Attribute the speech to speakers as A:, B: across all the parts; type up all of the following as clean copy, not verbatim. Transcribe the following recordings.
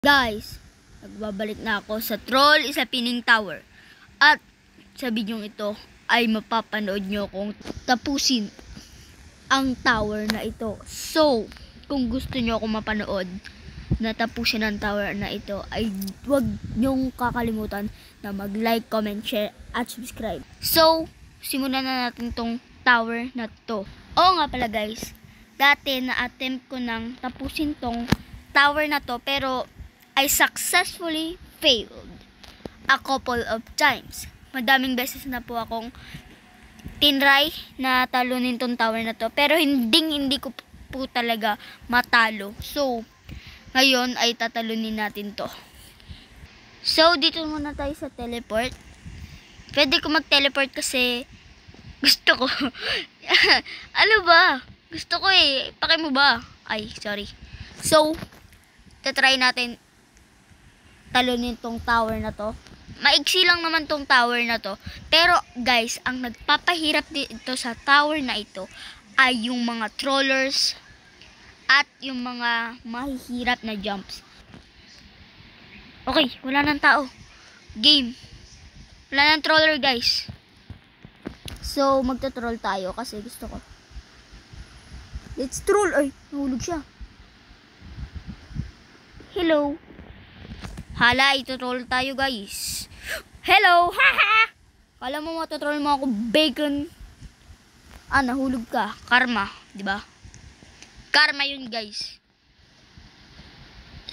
A: Guys, nagbabalik na ako sa Troll sa Pining Tower. At sa bidyong ito ay mapapanood nyo kung tapusin ang tower na ito. So, kung gusto nyo akong mapanood na tapusin ang tower na ito, ay huwag nyong kakalimutan na mag-like, comment, share, at subscribe. So, simulan na natin tong tower na to. Oo nga pala guys, dati na-attempt ko nang tapusin tong tower na to, pero I successfully failed a couple of times. Madaming beses na po akong tinry na talunin tong tower na to, pero hindi ko po talaga matalo. So, ngayon ay tatalunin natin to. So, dito muna tayo sa teleport. Pwede ko mag-teleport kasi gusto ko. Ano ba? Gusto ko eh. Paki mo ba? Ay, sorry. So, tatry natin talunin tong tower na to. Maigsi lang naman tong tower na to. Pero guys, ang nagpapahirap dito sa tower na ito ay yung mga trollers at yung mga mahihirap na jumps. Okay, wala nang tao. Game. Wala nang troller guys. So, magta-troll tayo kasi gusto ko. Let's troll. Ay, nahulog siya. Hello. Hala, ito-troll tayo guys. Hello! Haha! Kala mo matotroll mo ako, bacon. Ah, nahulog ka. Karma, di ba? Karma yun guys.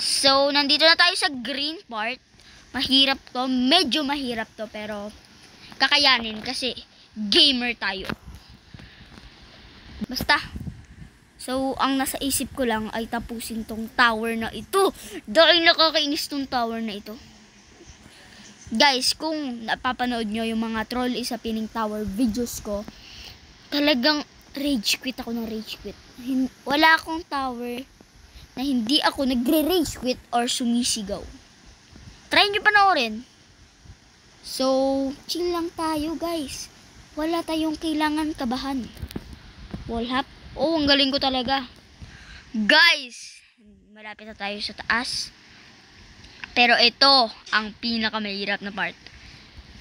A: So, nandito na tayo sa green part. Mahirap to. Medyo mahirap to, pero kakayanin kasi gamer tayo. Basta. So, ang nasa isip ko lang ay tapusin tong tower na ito. Dahil nakakainis tong tower na ito. Guys, kung napapanood nyo yung mga Troll sa Pining Tower videos ko, talagang rage quit ako ng rage quit. Wala akong tower na hindi ako nagre-rage quit or sumisigaw. Try nyo panoorin. So, chill lang tayo guys. Wala tayong kailangan kabahan. Wall hop. Oh, ang galing ko talaga. Guys, malapit na tayo sa taas. Pero ito ang pinakamahirap na part.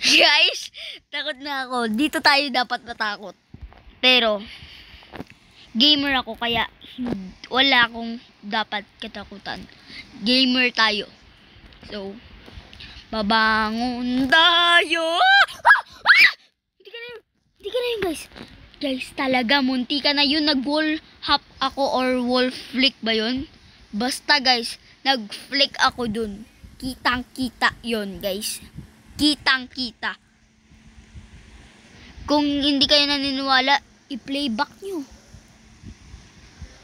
A: Guys, takot na ako. Dito tayo dapat matakot. Pero, gamer ako kaya wala akong dapat katakutan. Gamer tayo. So, babangon tayo. Hindi ka na yun guys. Guys, talaga, munti ka na yun. Nag-wall hop ako or wall flick ba yun? Basta guys, nag-flick ako dun. Kitang-kita yun guys. Kitang-kita. Kung hindi kayo naniniwala, i-playback nyo.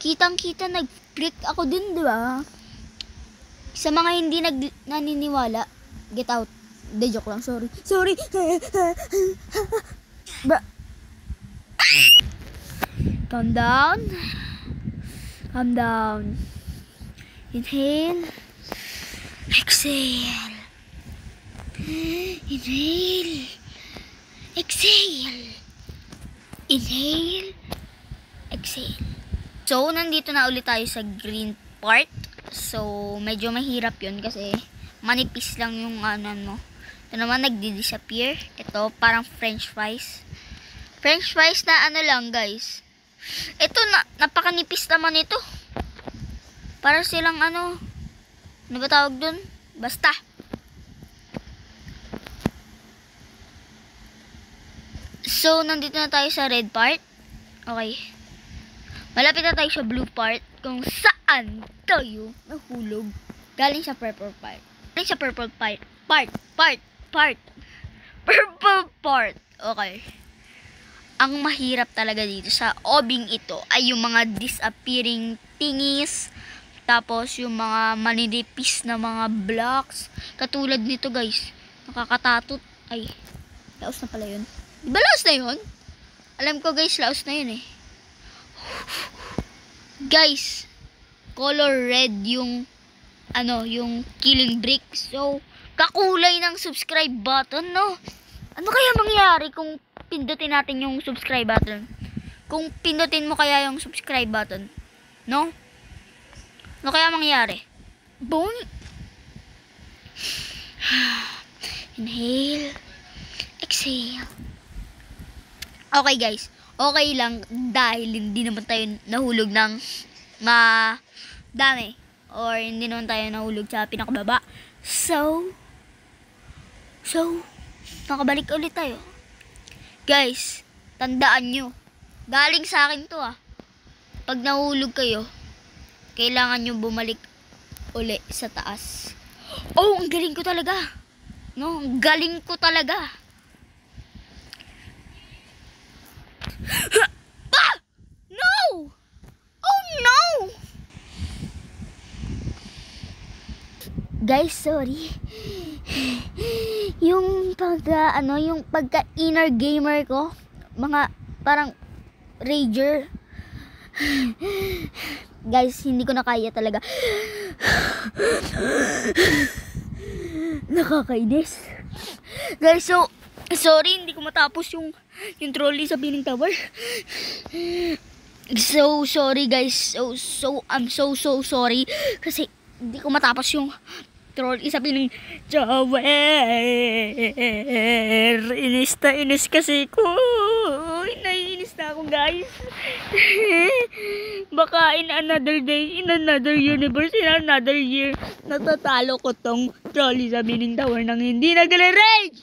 A: Kitang-kita, nag-flick ako dun, di ba? Sa mga hindi naniniwala, get out. De, joke lang, sorry. Sorry. Calm down. Calm down. Inhale. Exhale. Inhale. Exhale. Inhale. Exhale. So, nandito na ulit tayo sa green part. So, medyo mahirap yun kasi manipis lang yung ano. Ito naman nagdi-disappear. Ito parang french fries. French fries na ano lang guys. Ito napakanipis naman ito. Para silang ano ba tawag dun? Basta. So, nandito na tayo sa red part. Okay. Malapit na tayo sa blue part. Kung saan tayo nahulog. Galing sa purple part. Galing sa purple part. Purple part. Okay. Ang mahirap talaga dito sa obing ito ay yung mga disappearing thingies. Tapos yung mga maninipis na mga blocks. Katulad nito guys. Nakakatatot. Ay, laos na pala yun. Diba laos na yun? Alam ko guys, laos na yun eh. Guys, color red yung yung killing brick. So, kakulay ng subscribe button, no? Ano kaya mangyari kung pindutin natin yung subscribe button? Kung pindutin mo kaya yung subscribe button, no? Ano kaya mangyari? Inhale. Exhale. Okay guys, okay lang dahil hindi naman tayo nahulog ng dami or hindi naman tayo nahulog sa pinakababa. So nakabalik ulit tayo. Guys, tandaan nyo, galing sa akin to pag nahulog kayo, kailangan nyo bumalik uli sa taas. Oh, ang galing ko talaga. No, ang galing ko talaga. Ah! No! Oh no! Guys, sorry. Yung pagka inner gamer ko, mga parang rager. Guys, hindi ko na kaya talaga. Nakakainis. Guys, so sorry, hindi ko matapos yung trolley sa Pining Tower. So sorry guys. I'm so sorry kasi hindi ko matapos yung trolley sa Pining Tower. Inis kasi ko. Naiinis na ako guys. Baka in another day, in another universe, in another year, natatalo ko tong trolley sa Pining Tower nang hindi nagre-rage.